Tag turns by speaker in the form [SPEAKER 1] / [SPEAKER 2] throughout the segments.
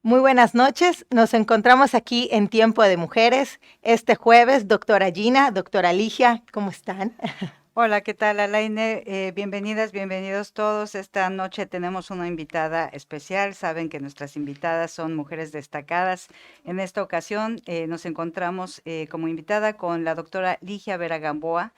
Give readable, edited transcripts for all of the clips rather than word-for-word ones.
[SPEAKER 1] Muy buenas noches. Nos encontramos aquí en Tiempo de Mujeres este jueves. Doctora Gina, doctora Ligia, ¿cómo están?
[SPEAKER 2] Hola, ¿qué tal, Alaine? Bienvenidas, bienvenidos todos. Esta noche tenemos una invitada especial. Saben que nuestras invitadas son mujeres destacadas. En esta ocasión nos encontramos como invitada con la doctora Ligia Vera Gamboa,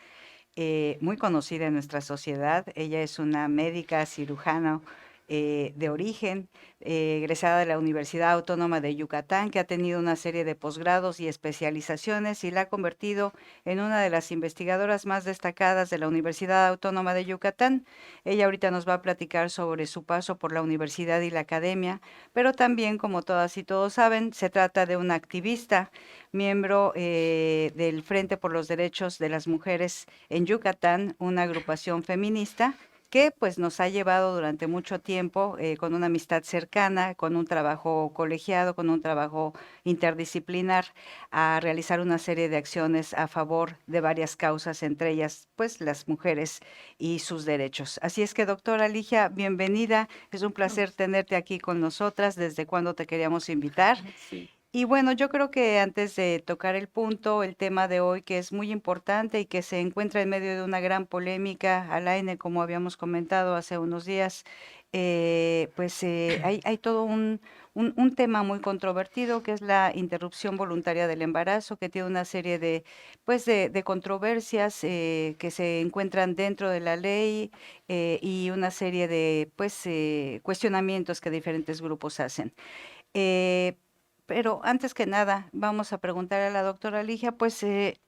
[SPEAKER 2] muy conocida en nuestra sociedad. Ella es una médica cirujana de origen, egresada de la Universidad Autónoma de Yucatán, que ha tenido una serie de posgrados y especializaciones y la ha convertido en una de las investigadoras más destacadas de la Universidad Autónoma de Yucatán. Ella ahorita nos va a platicar sobre su paso por la universidad y la academia, pero también, como todas y todos saben, se trata de una activista, miembro del Frente por los Derechos de las Mujeres en Yucatán, una agrupación feminista que pues nos ha llevado durante mucho tiempo con una amistad cercana, con un trabajo colegiado, con un trabajo interdisciplinar, a realizar una serie de acciones a favor de varias causas, entre ellas pues las mujeres y sus derechos. Así es que, doctora Ligia, bienvenida. Es un placer tenerte aquí con nosotras. ¿Desde cuándo te queríamos invitar?
[SPEAKER 3] Sí.
[SPEAKER 2] Y bueno, yo creo que antes de tocar el punto, el tema de hoy, que es muy importante y que se encuentra en medio de una gran polémica, Alaine, como habíamos comentado hace unos días, hay todo un tema muy controvertido, que es la interrupción voluntaria del embarazo, que tiene una serie de, de controversias que se encuentran dentro de la ley y una serie de, cuestionamientos que diferentes grupos hacen. Eh, pero antes que nada, vamos a preguntar a la doctora Ligia,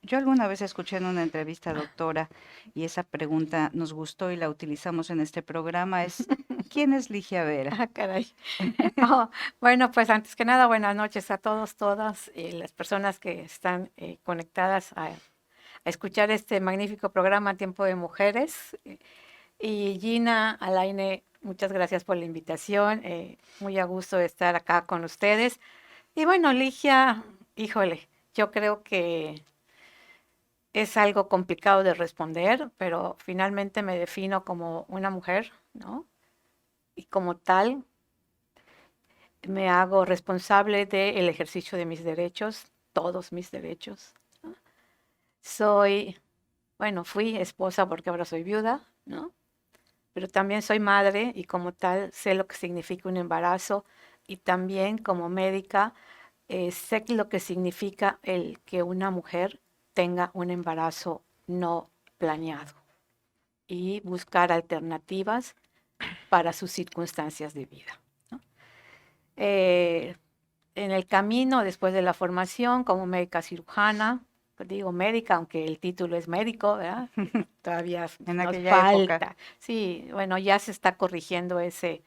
[SPEAKER 2] yo alguna vez escuché en una entrevista, doctora, y esa pregunta nos gustó y la utilizamos en este programa, es, ¿quién es Ligia Vera?
[SPEAKER 3] Ah, caray. Oh, bueno, pues antes que nada, buenas noches a todos, todas las personas que están conectadas a escuchar este magnífico programa Tiempo de Mujeres. Y Gina, Alaine, muchas gracias por la invitación. Muy a gusto de estar acá con ustedes. Y bueno, Ligia, híjole, yo creo que es algo complicado de responder, pero finalmente me defino como una mujer, ¿no? Y como tal, me hago responsable del ejercicio de mis derechos, todos mis derechos, ¿no? Soy, bueno, fui esposa porque ahora soy viuda, ¿no? Pero también soy madre y como tal sé lo que significa un embarazo y también como médica sé lo que significa el que una mujer tenga un embarazo no planeado y buscar alternativas para sus circunstancias de vida, ¿no? Eh, en el camino, después de la formación como médica cirujana, digo médica, aunque el título es médico, ¿verdad? Todavía
[SPEAKER 2] En
[SPEAKER 3] nos
[SPEAKER 2] aquella época.
[SPEAKER 3] falta. Sí, bueno, ya se está corrigiendo ese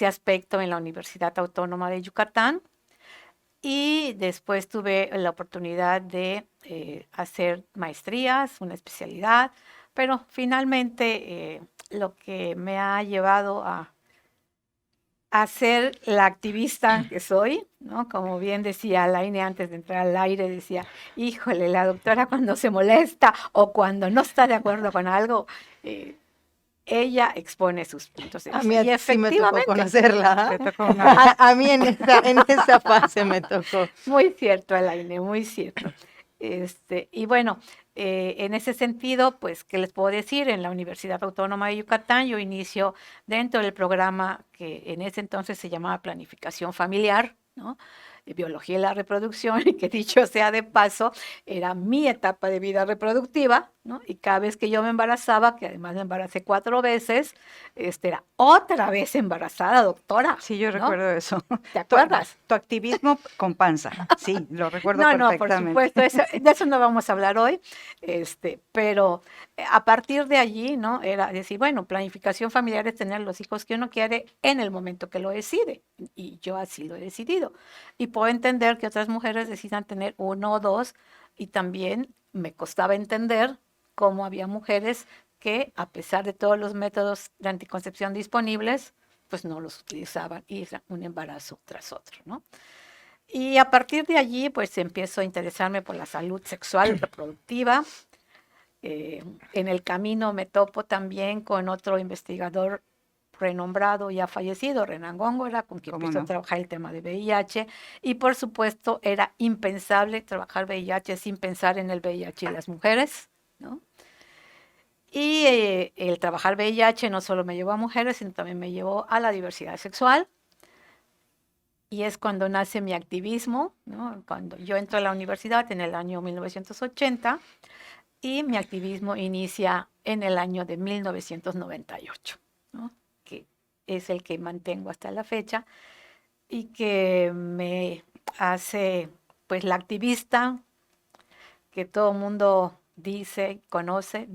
[SPEAKER 3] aspecto en la Universidad Autónoma de Yucatán. Y después tuve la oportunidad de hacer maestrías, una especialidad, pero finalmente lo que me ha llevado a ser la activista que soy, ¿no? Como bien decía Alaine antes de entrar al aire, decía, híjole, la doctora cuando se molesta o cuando no está de acuerdo con algo, eh, ella expone sus puntos de
[SPEAKER 1] A
[SPEAKER 3] vista.
[SPEAKER 1] mí
[SPEAKER 3] Y
[SPEAKER 1] sí me tocó
[SPEAKER 3] efectivamente,
[SPEAKER 1] conocerla.
[SPEAKER 2] Te
[SPEAKER 1] ¿Ah?
[SPEAKER 2] tocó una...
[SPEAKER 1] A mí en esa fase me tocó.
[SPEAKER 3] muy cierto, Alaine, muy cierto. Y bueno, en ese sentido, pues, ¿qué les puedo decir? En la Universidad Autónoma de Yucatán yo inicio dentro del programa que en ese entonces se llamaba Planificación Familiar, ¿no? De Biología y la Reproducción, y que dicho sea de paso, era mi etapa de vida reproductiva, ¿no? Y cada vez que yo me embarazaba, que además me embaracé 4 veces, era otra vez embarazada, doctora,
[SPEAKER 2] Sí, yo
[SPEAKER 3] ¿no?
[SPEAKER 2] recuerdo eso.
[SPEAKER 3] ¿Te
[SPEAKER 2] Tu,
[SPEAKER 3] acuerdas?
[SPEAKER 2] tu activismo con panza. Sí, lo recuerdo
[SPEAKER 3] No, no, por
[SPEAKER 2] perfectamente.
[SPEAKER 3] supuesto, de eso no vamos a hablar hoy, pero a partir de allí, ¿no? Era decir, bueno, planificación familiar es tener los hijos que uno quiere en el momento que lo decide, y yo así lo he decidido. Y puedo entender que otras mujeres decidan tener uno o dos, y también me costaba entender cómo había mujeres que, a pesar de todos los métodos de anticoncepción disponibles, pues no los utilizaban y era un embarazo tras otro, ¿no? Y a partir de allí, pues empiezo a interesarme por la salud sexual reproductiva. En el camino me topo también con otro investigador renombrado y ha fallecido, Renan Góngora, con quien
[SPEAKER 2] ¿Cómo
[SPEAKER 3] empezó a
[SPEAKER 2] no?
[SPEAKER 3] trabajar el tema de VIH. Y por supuesto era impensable trabajar VIH sin pensar en el VIH y las mujeres, ¿no? Y el trabajar VIH no solo me llevó a mujeres, sino también me llevó a la diversidad sexual. Y es cuando nace mi activismo, ¿no? Cuando yo entro a la universidad en el año 1980 y mi activismo inicia en el año de 1998, ¿no? Que es el que mantengo hasta la fecha y que me hace, pues, la activista que todo mundo dice, conoce,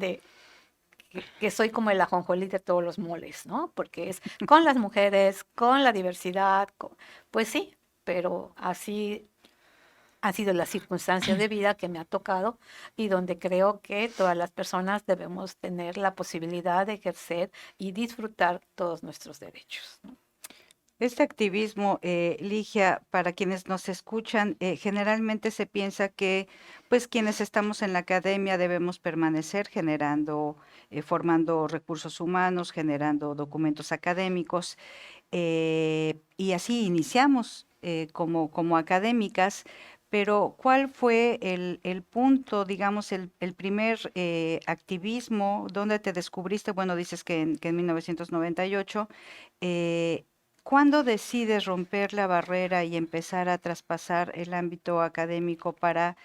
[SPEAKER 3] que soy como el ajonjolí de todos los moles, ¿no? Porque es con las mujeres, con la diversidad, pues sí, pero así han sido las circunstancias de vida que me ha tocado y donde creo que todas las personas debemos tener la posibilidad de ejercer y disfrutar todos nuestros derechos, ¿no?
[SPEAKER 2] Este activismo, Ligia, para quienes nos escuchan, generalmente se piensa que, pues, quienes estamos en la academia debemos permanecer generando, formando recursos humanos, generando documentos académicos, y así iniciamos como académicas. Pero, ¿cuál fue el punto, digamos, el primer activismo donde te descubriste? Bueno, dices que en 1998. eh, ¿Cuándo decides romper la barrera y empezar a traspasar el ámbito académico para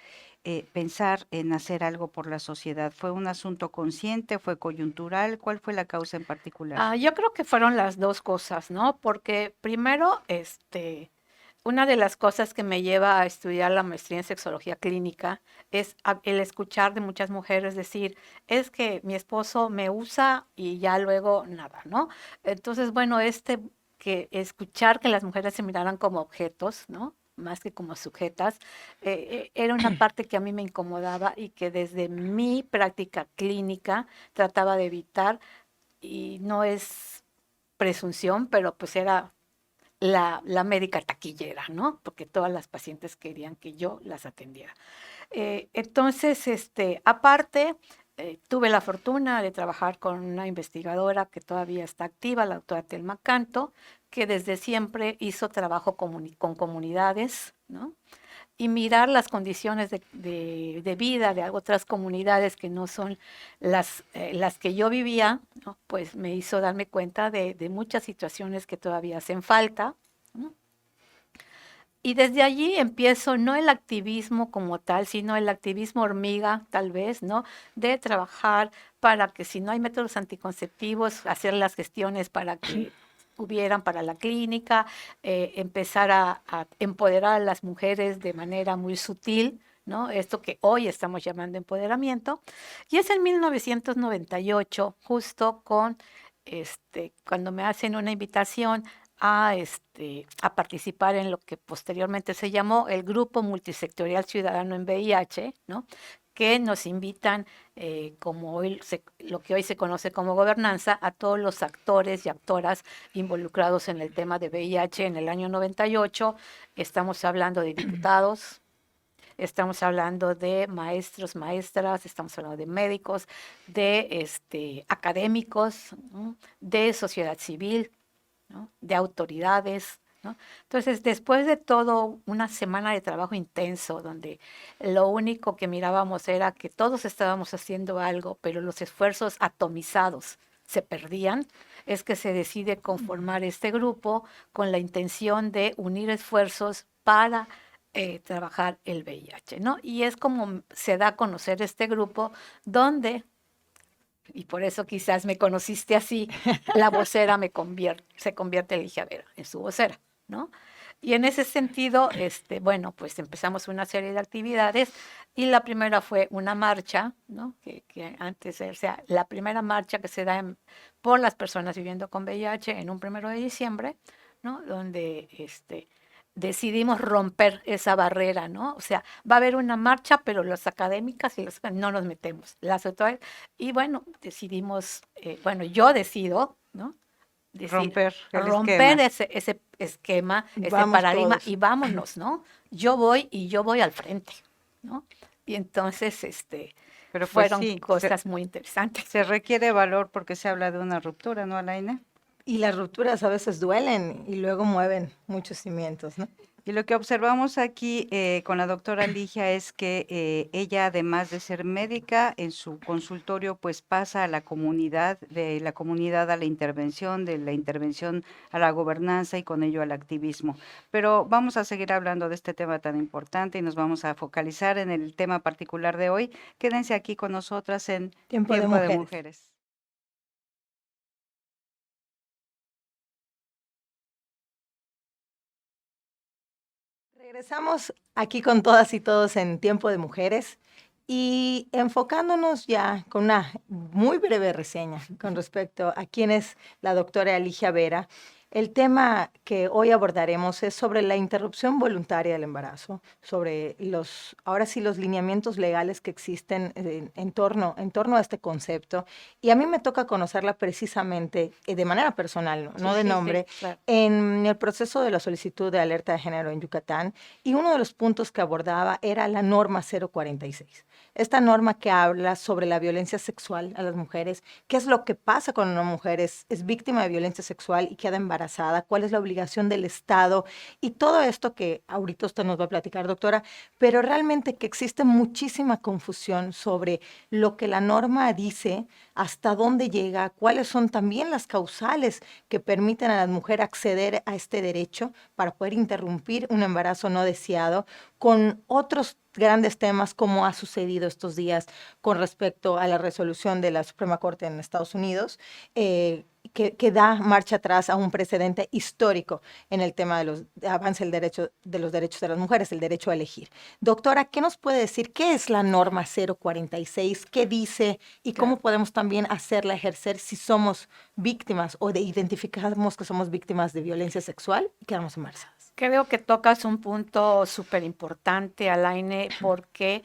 [SPEAKER 2] pensar en hacer algo por la sociedad? ¿Fue un asunto consciente? ¿Fue coyuntural? ¿Cuál fue la causa en particular?
[SPEAKER 3] Yo creo que fueron las dos cosas, ¿no? Porque primero, una de las cosas que me lleva a estudiar la maestría en sexología clínica es el escuchar de muchas mujeres decir, es que mi esposo me usa y ya luego nada, ¿no? Entonces, bueno, que escuchar que las mujeres se miraran como objetos, ¿no? Más que como sujetas, era una parte que a mí me incomodaba y que desde mi práctica clínica trataba de evitar, y no es presunción, pero pues era la médica taquillera, ¿no? Porque todas las pacientes querían que yo las atendiera. Entonces, aparte, tuve la fortuna de trabajar con una investigadora que todavía está activa, la doctora Telma Canto, que desde siempre hizo trabajo con comunidades, ¿no? Y mirar las condiciones de vida de otras comunidades que no son las que yo vivía, ¿no? Pues me hizo darme cuenta de muchas situaciones que todavía hacen falta, ¿no? Y desde allí empiezo no el activismo como tal, sino el activismo hormiga, tal vez, ¿no? De trabajar para que si no hay métodos anticonceptivos, hacer las gestiones para que hubieran para la clínica, empezar a empoderar a las mujeres de manera muy sutil, ¿no? Esto que hoy estamos llamando empoderamiento. Y es en 1998, justo cuando me hacen una invitación a participar en lo que posteriormente se llamó el Grupo Multisectorial Ciudadano en VIH, ¿no? Que nos invitan, como lo que hoy se conoce como gobernanza, a todos los actores y actoras involucrados en el tema de VIH en el año 98. Estamos hablando de diputados, estamos hablando de maestros, maestras, estamos hablando de médicos, de académicos, ¿no? De sociedad civil, ¿no? De autoridades, ¿no? Entonces, después de todo una semana de trabajo intenso, donde lo único que mirábamos era que todos estábamos haciendo algo, pero los esfuerzos atomizados se perdían, es que se decide conformar este grupo con la intención de unir esfuerzos para trabajar el VIH, ¿no? Y es como se da a conocer este grupo donde, y por eso quizás me conociste así, la vocera se convierte Ligia Vera en su vocera, ¿no? Y en ese sentido, bueno, pues empezamos una serie de actividades y la primera fue una marcha, ¿no? Que antes, o sea, la primera marcha que se da por las personas viviendo con VIH en un 1 de diciembre, ¿no? Donde decidimos romper esa barrera, ¿no? O sea, va a haber una marcha, pero las académicas y no nos metemos. Las autoridades, y bueno, decidimos, bueno, yo decido, ¿no?
[SPEAKER 2] Romper el
[SPEAKER 3] Romper
[SPEAKER 2] esquema.
[SPEAKER 3] ese esquema, ese
[SPEAKER 1] Vamos
[SPEAKER 3] paradigma
[SPEAKER 1] todos.
[SPEAKER 3] y vámonos, ¿no? Yo voy al frente, ¿no? Y entonces,
[SPEAKER 2] Pero pues
[SPEAKER 3] fueron
[SPEAKER 2] sí,
[SPEAKER 3] cosas muy interesantes.
[SPEAKER 2] se requiere valor porque se habla de una ruptura, ¿no, Alaina?
[SPEAKER 1] Y las rupturas a veces duelen y luego mueven muchos cimientos, ¿no?
[SPEAKER 2] Y lo que observamos aquí con la doctora Ligia es que ella, además de ser médica, en su consultorio pues pasa a la comunidad, de la comunidad a la intervención, de la intervención a la gobernanza y con ello al activismo. Pero vamos a seguir hablando de este tema tan importante y nos vamos a focalizar en el tema particular de hoy. Quédense aquí con nosotras en
[SPEAKER 1] Tiempo de
[SPEAKER 2] Tiempo de
[SPEAKER 1] mujeres.
[SPEAKER 2] Mujeres.
[SPEAKER 1] Regresamos aquí con todas y todos en Tiempo de Mujeres y enfocándonos ya con una muy breve reseña con respecto a quién es la doctora Ligia Vera. El tema que hoy abordaremos es sobre la interrupción voluntaria del embarazo, sobre ahora sí, los lineamientos legales que existen en torno a este concepto. Y a mí me toca conocerla precisamente de manera personal, no de nombre,
[SPEAKER 3] claro.
[SPEAKER 1] en el proceso de la solicitud de alerta de género en Yucatán. Y uno de los puntos que abordaba era la norma 046. Esta norma que habla sobre la violencia sexual a las mujeres, qué es lo que pasa cuando una mujer es víctima de violencia sexual y queda embarazada, cuál es la obligación del Estado y todo esto que ahorita usted nos va a platicar, doctora, pero realmente que existe muchísima confusión sobre lo que la norma dice, hasta dónde llega, cuáles son también las causales que permiten a la mujer acceder a este derecho para poder interrumpir un embarazo no deseado, con otros grandes temas como ha sucedido estos días con respecto a la resolución de la Suprema Corte en Estados Unidos, que da marcha atrás a un precedente histórico en el tema de avance de los derechos de las mujeres, el derecho a elegir. Doctora, ¿qué nos puede decir? ¿Qué es la norma 046? ¿Qué dice? ¿Y cómo podemos también hacerla ejercer si somos víctimas o identificamos que somos víctimas de violencia sexual y quedamos embarazadas?
[SPEAKER 3] Creo que tocas un punto súper importante, Alaine, porque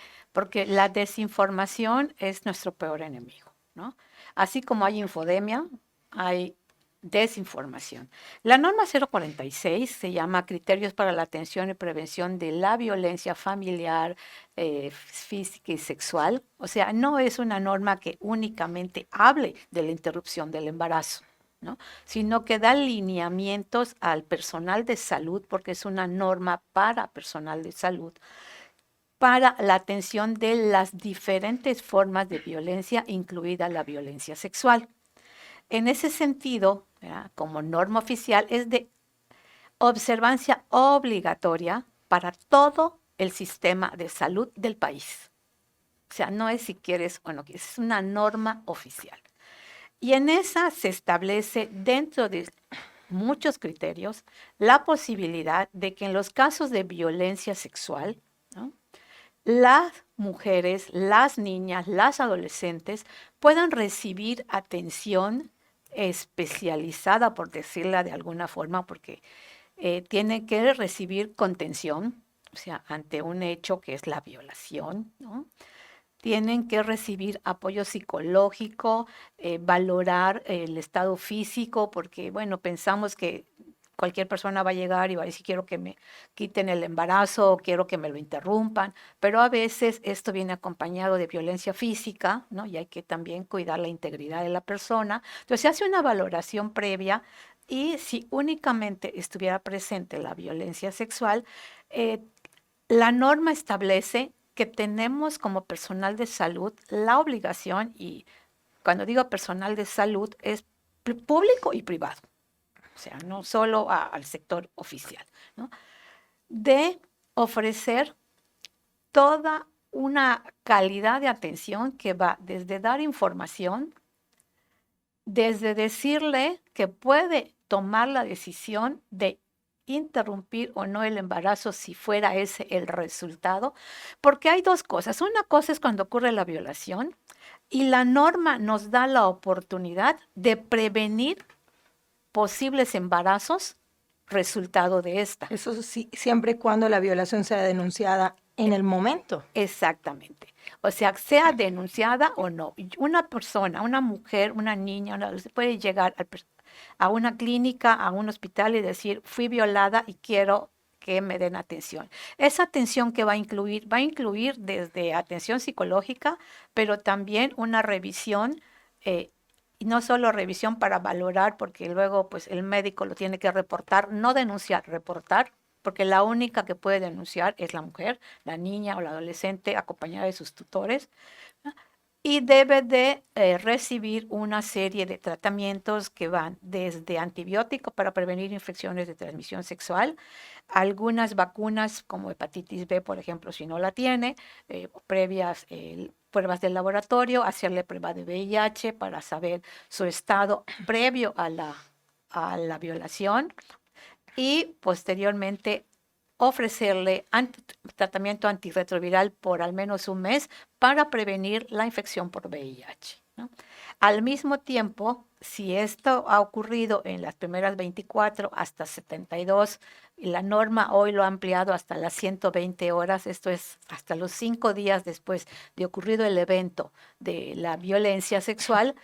[SPEAKER 3] la desinformación es nuestro peor enemigo, ¿no? Así como hay infodemia, hay desinformación. La norma 046 se llama Criterios para la Atención y Prevención de la Violencia Familiar, Física y Sexual. O sea, no es una norma que únicamente hable de la interrupción del embarazo, ¿no? Sino que da lineamientos al personal de salud, porque es una norma para personal de salud, para la atención de las diferentes formas de violencia, incluida la violencia sexual. En ese sentido, ¿verdad?, como norma oficial, es de observancia obligatoria para todo el sistema de salud del país. O sea, no es si quieres o no quieres, es una norma oficial. Y en esa se establece, dentro de muchos criterios, la posibilidad de que en los casos de violencia sexual, ¿no?, las mujeres, las niñas, las adolescentes puedan recibir atención especializada, por decirla de alguna forma, porque tienen que recibir contención, o sea, ante un hecho que es la violación, ¿no? Tienen que recibir apoyo psicológico, valorar el estado físico, porque, bueno, pensamos que cualquier persona va a llegar y va a decir, quiero que me quiten el embarazo, quiero que me lo interrumpan, pero a veces esto viene acompañado de violencia física, ¿no? Y hay que también cuidar la integridad de la persona. Entonces se hace una valoración previa y si únicamente estuviera presente la violencia sexual, la norma establece que tenemos como personal de salud la obligación, y cuando digo personal de salud es público y privado, o sea, no solo al sector oficial, ¿no?, de ofrecer toda una calidad de atención que va desde dar información, desde decirle que puede tomar la decisión de interrumpir o no el embarazo si fuera ese el resultado, porque hay dos cosas. Una cosa es cuando ocurre la violación y la norma nos da la oportunidad de prevenir posibles embarazos resultado de esta.
[SPEAKER 1] Eso sí, siempre y cuando la violación sea denunciada en el momento.
[SPEAKER 3] Exactamente. O sea, sea denunciada o no. Una persona, una mujer, una niña, puede llegar a una clínica, a un hospital y decir, fui violada y quiero que me den atención. Esa atención que va a incluir desde atención psicológica, pero también una revisión y no solo revisión para valorar, porque luego pues el médico lo tiene que reportar, no denunciar, reportar, porque la única que puede denunciar es la mujer, la niña o la adolescente acompañada de sus tutores, ¿no? Y debe de recibir una serie de tratamientos que van desde antibiótico para prevenir infecciones de transmisión sexual, algunas vacunas como hepatitis B, por ejemplo, si no la tiene, previas pruebas del laboratorio, hacerle prueba de VIH para saber su estado previo a la violación y posteriormente ofrecerle tratamiento antirretroviral por al menos un mes para prevenir la infección por VIH, ¿no? Al mismo tiempo, si esto ha ocurrido en las primeras 24 hasta 72, y la norma hoy lo ha ampliado hasta las 120 horas, esto es hasta los 5 días después de ocurrido el evento de la violencia sexual,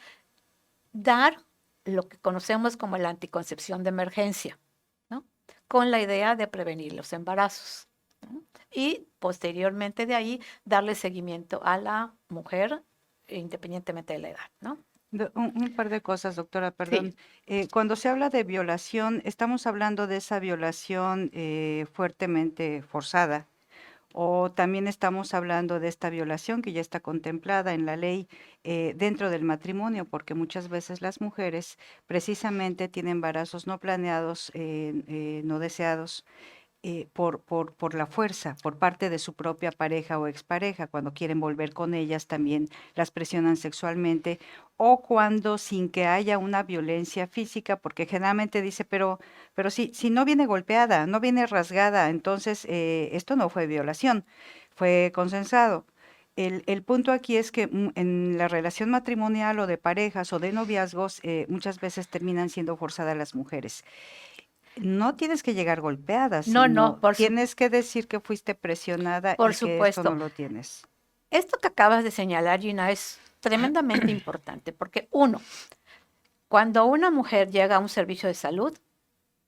[SPEAKER 3] dar lo que conocemos como la anticoncepción de emergencia, ¿no? Con la idea de prevenir los embarazos, ¿no? Y posteriormente de ahí darle seguimiento a la mujer independientemente de la edad, ¿no?
[SPEAKER 2] Un par de cosas, doctora,
[SPEAKER 3] Sí,
[SPEAKER 2] perdón. Cuando se habla de violación, ¿estamos hablando de esa violación fuertemente forzada? ¿O también estamos hablando de esta violación que ya está contemplada en la ley dentro del matrimonio? Porque muchas veces las mujeres precisamente tienen embarazos no planeados, no deseados, por la fuerza, por parte de su propia pareja o expareja, cuando quieren volver con ellas también las presionan sexualmente, o cuando sin que haya una violencia física, porque generalmente dice, pero si no viene golpeada, no viene rasgada, entonces esto no fue violación, fue consensado. El punto aquí es que en la relación matrimonial o de parejas o de noviazgos muchas veces terminan siendo forzadas las mujeres. No tienes que llegar golpeada,
[SPEAKER 3] no,
[SPEAKER 2] sino tienes que decir que fuiste presionada
[SPEAKER 3] por
[SPEAKER 2] y que esto no
[SPEAKER 3] supuesto.
[SPEAKER 2] lo tienes.
[SPEAKER 3] Esto que acabas de señalar, Gina, es tremendamente importante porque uno, cuando una mujer llega a un servicio de salud,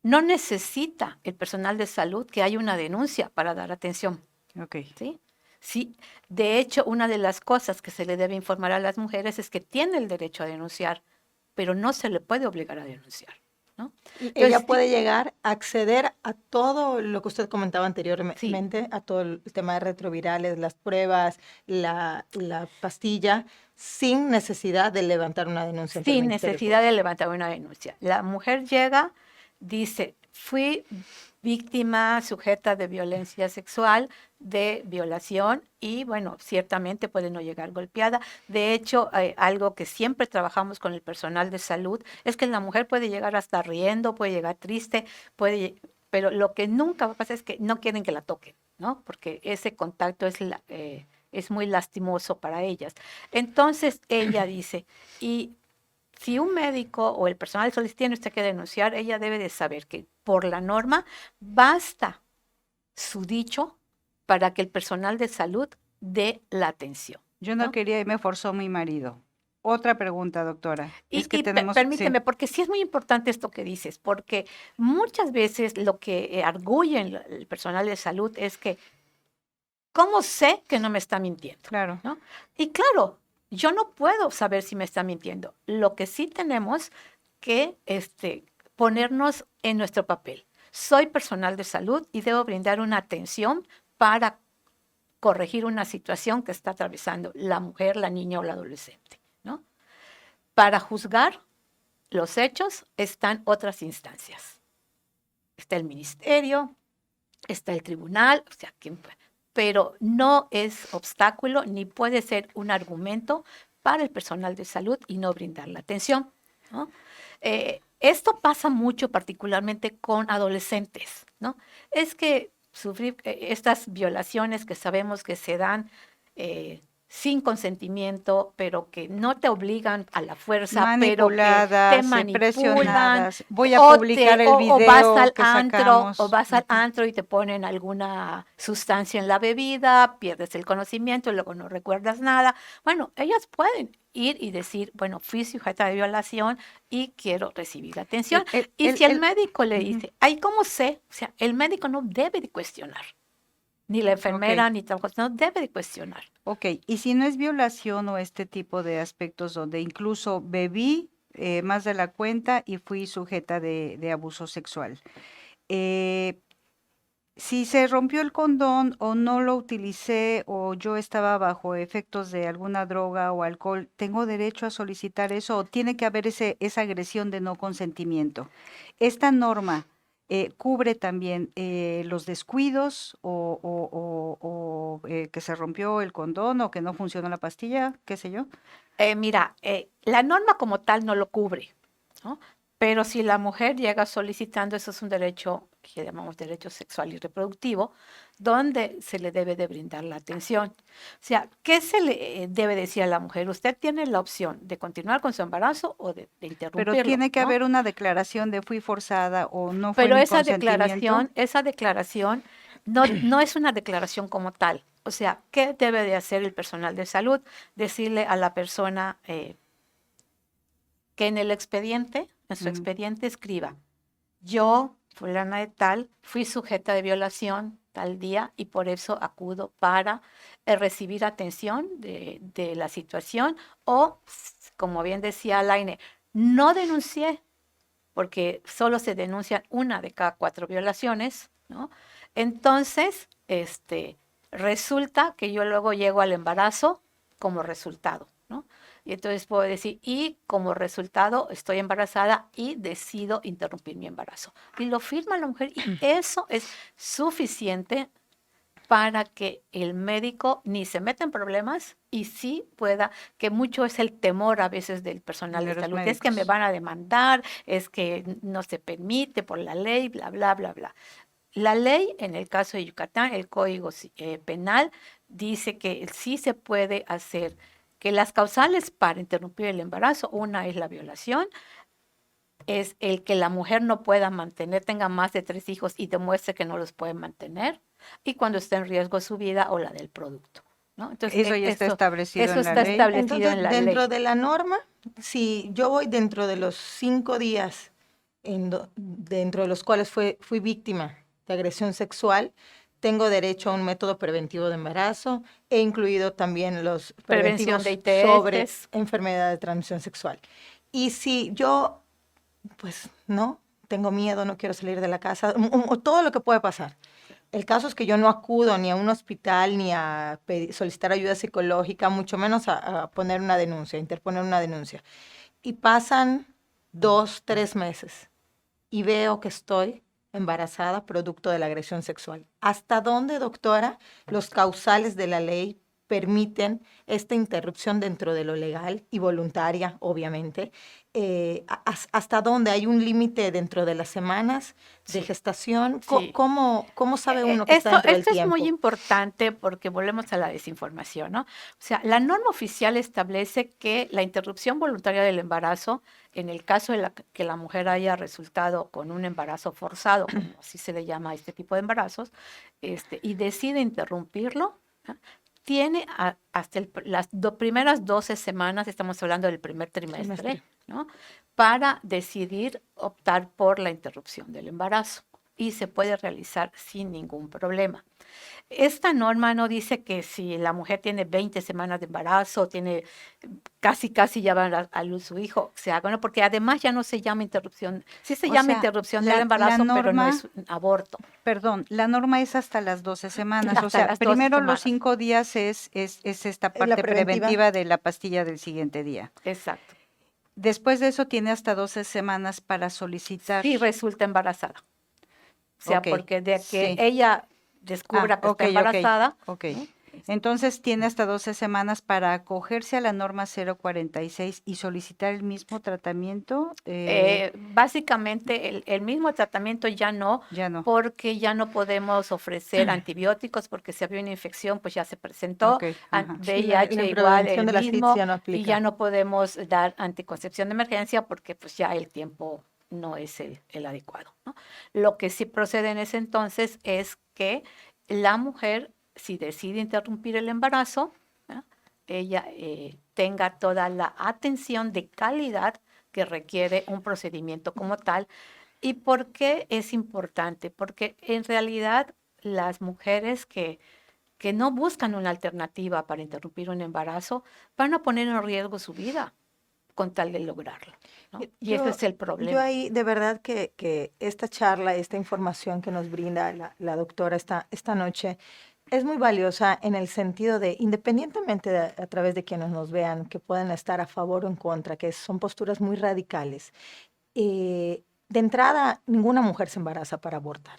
[SPEAKER 3] no necesita el personal de salud que haya una denuncia para dar atención,
[SPEAKER 2] Ok.
[SPEAKER 3] ¿sí? Sí, de hecho, una de las cosas que se le debe informar a las mujeres es que tiene el derecho a denunciar, pero no se le puede obligar a denunciar, ¿no?
[SPEAKER 1] Ella
[SPEAKER 3] Entonces,
[SPEAKER 1] puede llegar a acceder a todo lo que usted comentaba
[SPEAKER 3] sí,
[SPEAKER 1] anteriormente, a todo el tema de retrovirales, las pruebas, la pastilla, sin necesidad de levantar una denuncia ante el
[SPEAKER 3] sin
[SPEAKER 1] Ministerio
[SPEAKER 3] necesidad de
[SPEAKER 1] Público.
[SPEAKER 3] levantar una denuncia. La mujer llega, dice, fui víctima sujeta de violencia sexual, de violación y bueno, ciertamente puede no llegar golpeada. De hecho, algo que siempre trabajamos con el personal de salud es que la mujer puede llegar hasta riendo, puede llegar triste, pero lo que nunca va a pasar es que no quieren que la toquen, ¿no? Porque ese contacto es muy lastimoso para ellas. Entonces ella dice, y si un médico o el personal de salud tiene usted que denunciar, ella debe de saber que por la norma basta su dicho para que el personal de salud dé la atención,
[SPEAKER 2] Yo no
[SPEAKER 3] ¿no?
[SPEAKER 2] quería y me forzó mi marido. Otra pregunta, doctora. Es que tenemos, sí,
[SPEAKER 3] Permíteme, porque sí es muy importante esto que dices, porque muchas veces lo que arguyen el personal de salud es que, ¿cómo sé que no me está mintiendo?
[SPEAKER 2] claro.
[SPEAKER 3] ¿No? Y claro, yo no puedo saber si me está mintiendo. Lo que sí tenemos que ponernos en nuestro papel. Soy personal de salud y debo brindar una atención para corregir una situación que está atravesando la mujer, la niña o la adolescente, ¿no? Para juzgar los hechos están otras instancias. Está el ministerio, está el tribunal, o sea, pero no es obstáculo ni puede ser un argumento para el personal de salud y no brindar la atención, ¿no? Esto pasa mucho particularmente con adolescentes, ¿no? Es que sufrir estas violaciones que sabemos que se dan sin consentimiento, pero que no te obligan a la fuerza, pero que te
[SPEAKER 2] Manipuladas,
[SPEAKER 3] manipulan,
[SPEAKER 2] presionadas. Voy a publicar el
[SPEAKER 3] o vas
[SPEAKER 2] video
[SPEAKER 3] al
[SPEAKER 2] que
[SPEAKER 3] antro, o
[SPEAKER 2] sacamos.
[SPEAKER 3] vas al antro y te ponen alguna sustancia en la bebida, pierdes el conocimiento, luego no recuerdas nada. Bueno, ellas pueden ir y decir, bueno, fui sujeta de violación y quiero recibir atención.
[SPEAKER 2] El,
[SPEAKER 3] Y
[SPEAKER 2] el,
[SPEAKER 3] si el
[SPEAKER 2] el,
[SPEAKER 3] médico le
[SPEAKER 2] ujú,
[SPEAKER 3] dice, ay, ¿cómo sé? O sea, el médico no debe de cuestionar, ni la
[SPEAKER 2] ok.
[SPEAKER 3] enfermera, ni tal cosa, no debe de cuestionar.
[SPEAKER 2] Ok, y si no es violación o este tipo de aspectos donde incluso bebí más de la cuenta y fui sujeta de abuso sexual. Eh, si se rompió el condón o no lo utilicé o yo estaba bajo efectos de alguna droga o alcohol, ¿tengo derecho a solicitar eso o tiene que haber esa agresión de no consentimiento? Esta norma cubre también los descuidos o que se rompió el condón o que no funcionó la pastilla, qué sé yo.
[SPEAKER 3] Mira, la norma como tal no lo cubre, ¿no? Pero si la mujer llega solicitando, eso es un derecho que llamamos derecho sexual y reproductivo, donde se le debe de brindar la atención. O sea, ¿qué se le debe decir a la mujer? Usted tiene la opción de continuar con su embarazo o de
[SPEAKER 2] Pero
[SPEAKER 3] interrumpirlo,
[SPEAKER 2] tiene que
[SPEAKER 3] ¿no?
[SPEAKER 2] haber una declaración de fui forzada o no fue
[SPEAKER 3] Pero
[SPEAKER 2] mi consentimiento.
[SPEAKER 3] esa declaración no es una declaración como tal. O sea, ¿qué debe de hacer el personal de salud? Decirle a la persona que en el expediente, en su
[SPEAKER 2] Ujú.
[SPEAKER 3] expediente escriba, yo, fulana de tal, fui sujeta de violación tal día y por eso acudo para recibir atención de la situación o, como bien decía Laine, no denuncié porque solo se denuncian una de cada 4 violaciones, ¿no? Entonces, resulta que yo luego llego al embarazo como resultado, ¿no? Y entonces puedo decir, y como resultado estoy embarazada y decido interrumpir mi embarazo. Y lo firma la mujer y eso es suficiente para que el médico ni se meta en problemas y sí pueda, que mucho es el temor a veces del personal
[SPEAKER 2] De
[SPEAKER 3] de
[SPEAKER 2] los
[SPEAKER 3] salud, es que me
[SPEAKER 2] médicos.
[SPEAKER 3] van a demandar, es que no se permite por la ley, bla, bla, bla, bla. La ley, en el caso de Yucatán, el Código Penal, dice que sí se puede hacer, que las causales para interrumpir el embarazo, una es la violación, es el que la mujer no pueda mantener, tenga más de 3 hijos y demuestre que no los puede mantener, y cuando está en riesgo su vida o la del producto, ¿no? Entonces,
[SPEAKER 2] Eso ya está establecido
[SPEAKER 3] eso
[SPEAKER 2] en la
[SPEAKER 3] está
[SPEAKER 2] ley.
[SPEAKER 3] establecido
[SPEAKER 1] Entonces,
[SPEAKER 3] en la ley.
[SPEAKER 1] dentro de la norma, si yo voy dentro de los 5 días dentro de los cuales fui víctima de agresión sexual, tengo derecho a un método preventivo de embarazo. He incluido también los
[SPEAKER 3] Prevención de
[SPEAKER 1] preventivos sobre
[SPEAKER 3] ITS.
[SPEAKER 1] enfermedad de transmisión sexual. Y si yo, pues no, tengo miedo, no quiero salir de la casa, todo lo que puede pasar. El caso es que yo no acudo ni a un hospital ni a solicitar ayuda psicológica, mucho menos a poner una denuncia, a interponer una denuncia. Y pasan 2, 3 meses y veo que estoy embarazada producto de la agresión sexual. ¿Hasta dónde, doctora, los causales de la ley permiten esta interrupción dentro de lo legal y voluntaria, obviamente? ¿Hasta dónde hay un límite dentro de las semanas de
[SPEAKER 3] Sí,
[SPEAKER 1] gestación?
[SPEAKER 3] sí.
[SPEAKER 1] ¿Cómo sabe uno que está dentro del
[SPEAKER 3] Esto es muy
[SPEAKER 1] tiempo?
[SPEAKER 3] importante porque volvemos a la desinformación, ¿no? O sea, la norma oficial establece que la interrupción voluntaria del embarazo, en el caso de que la mujer haya resultado con un embarazo forzado, como así se le llama a este tipo de embarazos, y decide interrumpirlo, ¿no? Tiene hasta las primeras 12 semanas, estamos hablando del primer trimestre,
[SPEAKER 1] Trimestre.
[SPEAKER 3] ¿no? Para decidir optar por la interrupción del embarazo y se puede realizar sin ningún problema. Esta norma no dice que si la mujer tiene 20 semanas de embarazo, tiene casi ya va a luz su hijo, se haga, ¿no? Porque además ya no se llama interrupción, sí se
[SPEAKER 2] O
[SPEAKER 3] llama
[SPEAKER 2] sea,
[SPEAKER 3] interrupción del
[SPEAKER 2] la
[SPEAKER 3] embarazo, pero no es
[SPEAKER 2] norma,
[SPEAKER 3] un aborto,
[SPEAKER 2] perdón, la norma es hasta las 12 semanas. O
[SPEAKER 3] hasta
[SPEAKER 2] sea,
[SPEAKER 3] las 12
[SPEAKER 2] primero los
[SPEAKER 3] semanas.
[SPEAKER 2] 5 días es esta
[SPEAKER 1] Es la
[SPEAKER 2] parte
[SPEAKER 1] preventiva.
[SPEAKER 2] preventiva de la pastilla del siguiente día.
[SPEAKER 3] Exacto.
[SPEAKER 2] Después de eso tiene hasta 12 semanas para solicitar.
[SPEAKER 3] Sí resulta embarazada. O sea,
[SPEAKER 2] Ok,
[SPEAKER 3] porque de que
[SPEAKER 2] sí.
[SPEAKER 3] ella
[SPEAKER 2] Ah,
[SPEAKER 3] descubra que
[SPEAKER 2] ok,
[SPEAKER 3] está
[SPEAKER 2] ok,
[SPEAKER 3] embarazada,
[SPEAKER 2] ok.
[SPEAKER 3] ¿no?
[SPEAKER 2] Entonces tiene hasta 12 semanas para acogerse a la norma 046 y solicitar el mismo tratamiento.
[SPEAKER 3] Básicamente el mismo tratamiento ya no,
[SPEAKER 2] Ya no.
[SPEAKER 3] porque ya no podemos ofrecer antibióticos porque si había una infección, pues ya se presentó,
[SPEAKER 2] Ok, ajá.
[SPEAKER 1] Sí, la
[SPEAKER 3] VIH igual
[SPEAKER 1] prevención
[SPEAKER 3] el
[SPEAKER 1] de las FITS
[SPEAKER 3] mismo,
[SPEAKER 1] ya no
[SPEAKER 3] y ya
[SPEAKER 1] aplica.
[SPEAKER 3] no podemos dar anticoncepción de emergencia porque pues ya el tiempo no es el adecuado, ¿no? Lo que sí procede en ese entonces es que la mujer, si decide interrumpir el embarazo, ¿no? Ella tenga toda la atención de calidad que requiere un procedimiento como tal. ¿Y por qué es importante? Porque en realidad las mujeres que no buscan una alternativa para interrumpir un embarazo van a poner en riesgo su vida. con tal de lograrlo, ¿no? Y
[SPEAKER 1] Yo,
[SPEAKER 3] ese es el
[SPEAKER 1] yo
[SPEAKER 3] problema.
[SPEAKER 1] ahí de verdad que esta charla, esta información que nos brinda la doctora esta noche es muy valiosa en el sentido de, independientemente de a través de quienes nos vean, que puedan estar a favor o en contra, que son posturas muy radicales. De entrada, ninguna mujer se embaraza para abortar.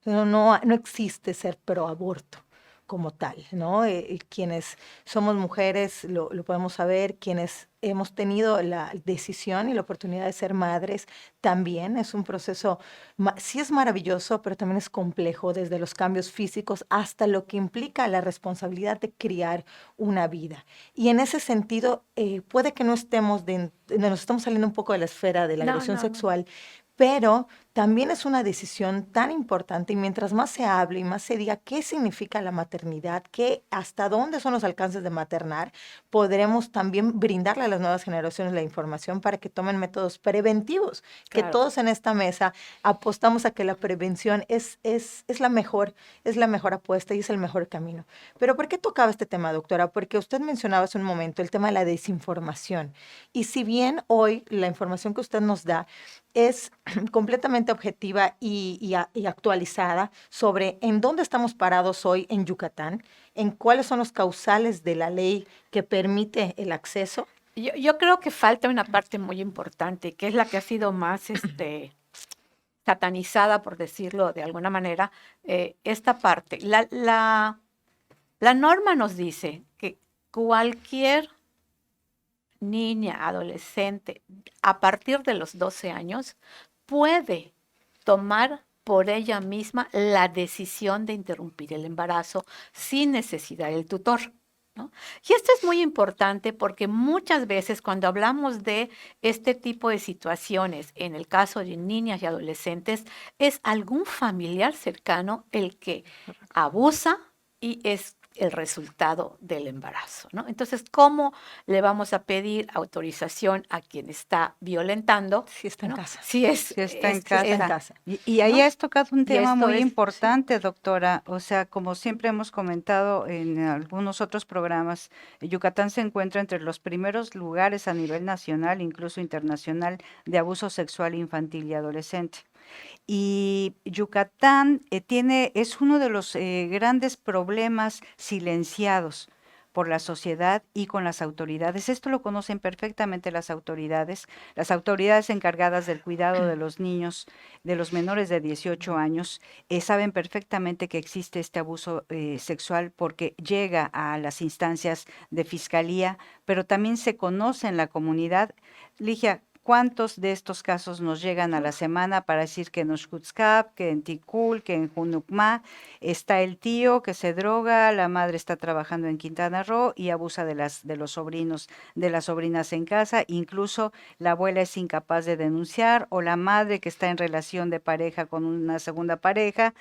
[SPEAKER 1] No existe ser pro aborto como tal, ¿no? Quienes somos mujeres lo podemos saber, quienes hemos tenido la decisión y la oportunidad de ser madres, también es un proceso, sí es maravilloso, pero también es complejo desde los cambios físicos hasta lo que implica la responsabilidad de criar una vida. Y en ese sentido, puede que no estemos, nos estamos saliendo un poco de la esfera de la
[SPEAKER 3] No,
[SPEAKER 1] agresión
[SPEAKER 3] no, no.
[SPEAKER 1] sexual, pero también es una decisión tan importante y mientras más se hable y más se diga qué significa la maternidad, hasta dónde son los alcances de maternar, podremos también brindarle a las nuevas generaciones la información para que tomen métodos preventivos, que
[SPEAKER 3] Claro.
[SPEAKER 1] todos en esta mesa apostamos a que la prevención es la mejor apuesta y es el mejor camino. Pero ¿por qué tocaba este tema, doctora? Porque usted mencionaba hace un momento el tema de la desinformación. Y si bien hoy la información que usted nos da es completamente objetiva y actualizada sobre en dónde estamos parados hoy en Yucatán, en cuáles son los causales de la ley que permite el acceso.
[SPEAKER 3] Yo creo que falta una parte muy importante, que es la que ha sido más satanizada, por decirlo de alguna manera, esta parte. La norma nos dice que cualquier niña, adolescente, a partir de los 12 años, puede tomar por ella misma la decisión de interrumpir el embarazo sin necesidad del tutor, ¿no? Y esto es muy importante porque muchas veces cuando hablamos de este tipo de situaciones, en el caso de niñas y adolescentes, es algún familiar cercano el que abusa y es el resultado del embarazo, ¿no? Entonces, ¿cómo le vamos a pedir autorización a quien está violentando,
[SPEAKER 1] Si está en
[SPEAKER 3] ¿no?
[SPEAKER 1] casa.
[SPEAKER 3] Si es,
[SPEAKER 2] Si está en
[SPEAKER 1] Si está en
[SPEAKER 2] casa.
[SPEAKER 1] casa.
[SPEAKER 2] Y ahí
[SPEAKER 3] ¿no?
[SPEAKER 2] has tocado un
[SPEAKER 3] Y
[SPEAKER 2] tema
[SPEAKER 3] esto
[SPEAKER 2] muy
[SPEAKER 3] es,
[SPEAKER 2] importante, doctora. O sea, como siempre hemos comentado en algunos otros programas, Yucatán se encuentra entre los primeros lugares a nivel nacional, incluso internacional, de abuso sexual infantil y adolescente. Y Yucatán es uno de los grandes problemas silenciados por la sociedad y con las autoridades. Esto lo conocen perfectamente las autoridades encargadas del cuidado de los niños, de los menores de 18 años, saben perfectamente que existe este abuso sexual porque llega a las instancias de fiscalía, pero también se conoce en la comunidad. Ligia, ¿cuántos de estos casos nos llegan a la semana para decir que en Oxcutzcap, que en Ticul, que en Junucmá está el tío que se droga, la madre está trabajando en Quintana Roo y abusa de los sobrinos, de las sobrinas en casa, incluso la abuela es incapaz de denunciar o la madre que está en relación de pareja con una segunda pareja,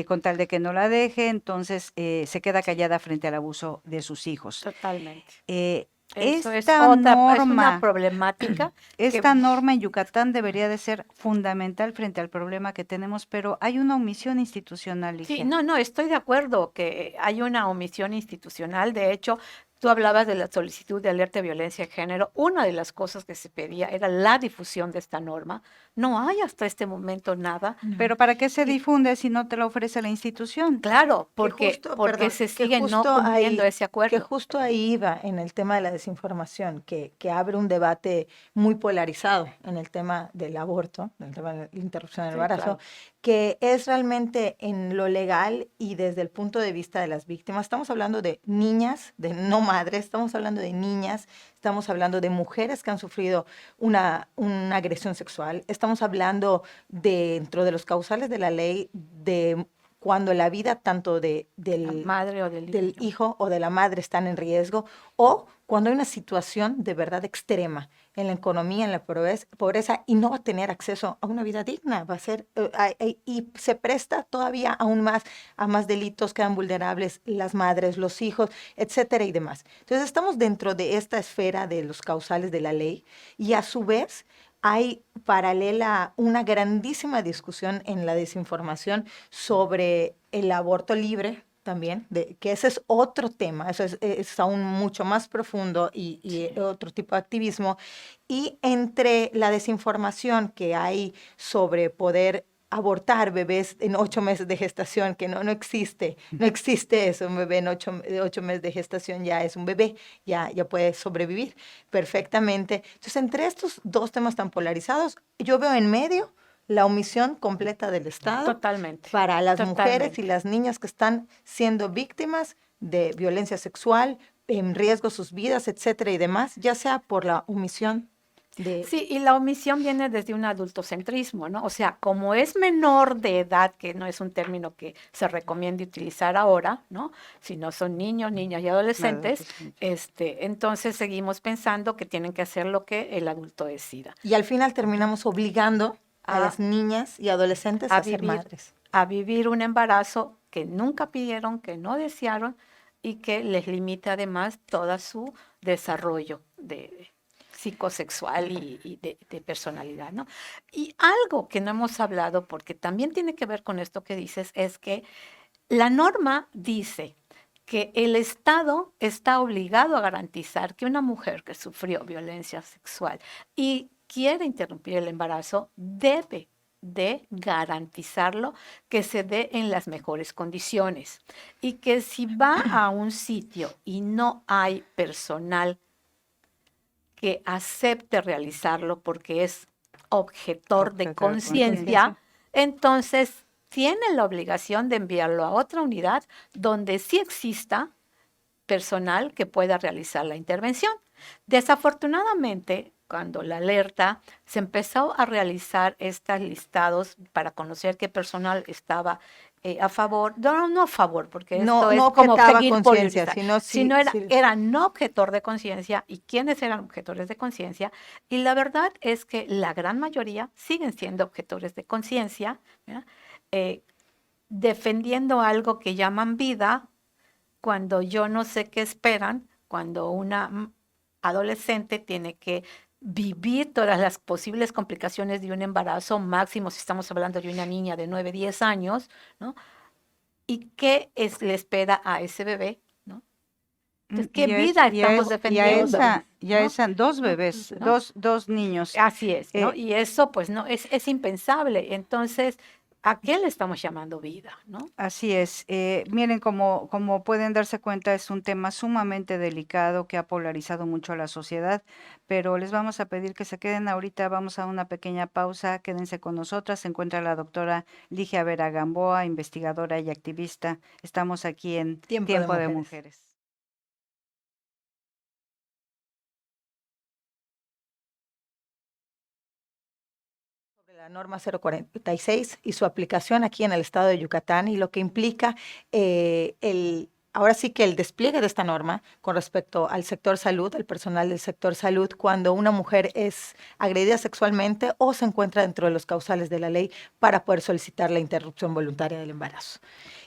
[SPEAKER 2] con tal de que no la deje, entonces se queda callada frente al abuso de sus hijos.
[SPEAKER 3] totalmente.
[SPEAKER 2] Eh,
[SPEAKER 3] Eso es
[SPEAKER 2] esta
[SPEAKER 3] otra, es una
[SPEAKER 2] norma
[SPEAKER 3] problemática que
[SPEAKER 2] esta norma en Yucatán debería de ser fundamental frente al problema que tenemos, pero hay una omisión institucional,
[SPEAKER 3] sí,
[SPEAKER 2] Ligia.
[SPEAKER 3] no, estoy de acuerdo que hay una omisión institucional. De hecho, tú hablabas de la solicitud de alerta de violencia de género. Una de las cosas que se pedía era la difusión de esta norma. No hay hasta este momento nada.
[SPEAKER 2] Pero ¿para qué se
[SPEAKER 1] Y
[SPEAKER 2] difunde si no te lo ofrece la institución?
[SPEAKER 3] Claro,
[SPEAKER 1] que
[SPEAKER 3] porque se sigue no cumpliendo ese
[SPEAKER 1] que
[SPEAKER 3] acuerdo.
[SPEAKER 1] justo ahí iba en el tema de la desinformación, que abre un debate muy polarizado en el tema del aborto, en el tema de la interrupción del
[SPEAKER 3] Sí,
[SPEAKER 1] embarazo,
[SPEAKER 3] claro.
[SPEAKER 1] que es realmente en lo legal y desde el punto de vista de las víctimas. Estamos hablando de niñas, de no madres, estamos hablando de niñas, estamos hablando de mujeres que han sufrido una agresión sexual, estamos hablando dentro de los causales de la ley de cuando la vida tanto
[SPEAKER 3] La madre o del
[SPEAKER 1] del
[SPEAKER 3] niño.
[SPEAKER 1] hijo o de la madre están en riesgo, o cuando hay una situación de verdad extrema en la economía, en la pobreza, y no va a tener acceso a una vida digna, va a ser, y se presta todavía aún más a más delitos, quedan vulnerables las madres, los hijos, etcétera y demás. Entonces estamos dentro de esta esfera de los causales de la ley y a su vez hay paralela una grandísima discusión en la desinformación sobre el aborto libre, también, que ese es otro tema, eso es aún mucho más profundo y otro tipo de activismo. Y entre la desinformación que hay sobre poder abortar bebés en 8 meses de gestación, que no existe, no existe eso, un bebé en 8 meses de gestación ya es un bebé, ya puede sobrevivir perfectamente. Entonces, entre estos dos temas tan polarizados, yo veo en medio la omisión completa del Estado
[SPEAKER 3] Totalmente,
[SPEAKER 1] para las mujeres y
[SPEAKER 3] totalmente.
[SPEAKER 1] las niñas que están siendo víctimas de violencia sexual, en riesgo sus vidas, etcétera y demás, ya sea por la omisión de...
[SPEAKER 3] Sí, y la omisión viene desde un adultocentrismo, ¿no? O sea, como es menor de edad, que no es un término que se recomiende utilizar ahora, ¿no? Si no son niños, niñas y adolescentes, entonces seguimos pensando que tienen que hacer lo que el adulto decida.
[SPEAKER 1] Y al final terminamos obligando a
[SPEAKER 3] A,
[SPEAKER 1] las niñas y adolescentes
[SPEAKER 3] a
[SPEAKER 1] a ser
[SPEAKER 3] vivir,
[SPEAKER 1] madres.
[SPEAKER 3] a vivir un embarazo que nunca pidieron, que no desearon y que les limita además todo su desarrollo de psicosexual y de personalidad, ¿no? Y algo que no hemos hablado, porque también tiene que ver con esto que dices, es que la norma dice que el Estado está obligado a garantizar que una mujer que sufrió violencia sexual y quiere interrumpir el embarazo debe de garantizarlo, que se dé en las mejores condiciones y que si va a un sitio y no hay personal que acepte realizarlo porque es objetor de
[SPEAKER 2] Objeto de
[SPEAKER 3] conciencia,
[SPEAKER 2] conciencia.
[SPEAKER 3] entonces tiene la obligación de enviarlo a otra unidad donde sí exista personal que pueda realizar la intervención. Desafortunadamente, cuando la alerta se empezó a realizar estos listados para conocer qué personal estaba a favor, no a favor, porque esto
[SPEAKER 1] No
[SPEAKER 3] es como
[SPEAKER 1] objetaba
[SPEAKER 3] seguir
[SPEAKER 1] conciencia,
[SPEAKER 3] politizar,
[SPEAKER 1] sino sí,
[SPEAKER 3] sino
[SPEAKER 1] sí.
[SPEAKER 3] era no objetor de conciencia y quiénes eran objetores de conciencia. Y la verdad es que la gran mayoría siguen siendo objetores de conciencia, ¿verdad? Eh, defendiendo algo que llaman vida, cuando yo no sé qué esperan, cuando una adolescente tiene que vivir todas las posibles complicaciones de un embarazo, máximo si estamos hablando de una niña de 9, 10 años, ¿no? ¿Y qué le espera a ese bebé, ¿no? Entonces, ¿qué vida estamos defendiendo,
[SPEAKER 2] Y a
[SPEAKER 3] ¿no?
[SPEAKER 2] esa, dos
[SPEAKER 3] ¿No?
[SPEAKER 2] bebés,
[SPEAKER 3] ¿No?
[SPEAKER 2] dos niños.
[SPEAKER 3] Así es, ¿no?
[SPEAKER 2] Eh,
[SPEAKER 3] Y eso, pues, no, es impensable. Entonces, ¿a qué le estamos llamando vida, no?
[SPEAKER 2] Así es. Miren, como pueden darse cuenta, es un tema sumamente delicado que ha polarizado mucho a la sociedad, pero les vamos a pedir que se queden ahorita, vamos a una pequeña pausa, quédense con nosotras. Se encuentra la doctora Ligia Vera Gamboa, investigadora y activista. Estamos aquí en
[SPEAKER 1] Tiempo de
[SPEAKER 2] Tiempo de
[SPEAKER 1] mujeres.
[SPEAKER 2] Mujeres.
[SPEAKER 1] Sobre la norma 046 y su aplicación aquí en el estado de Yucatán y lo que implica ahora sí que el despliegue de esta norma con respecto al sector salud, al personal del sector salud, cuando una mujer es agredida sexualmente o se encuentra dentro de los causales de la ley para poder solicitar la interrupción voluntaria del embarazo.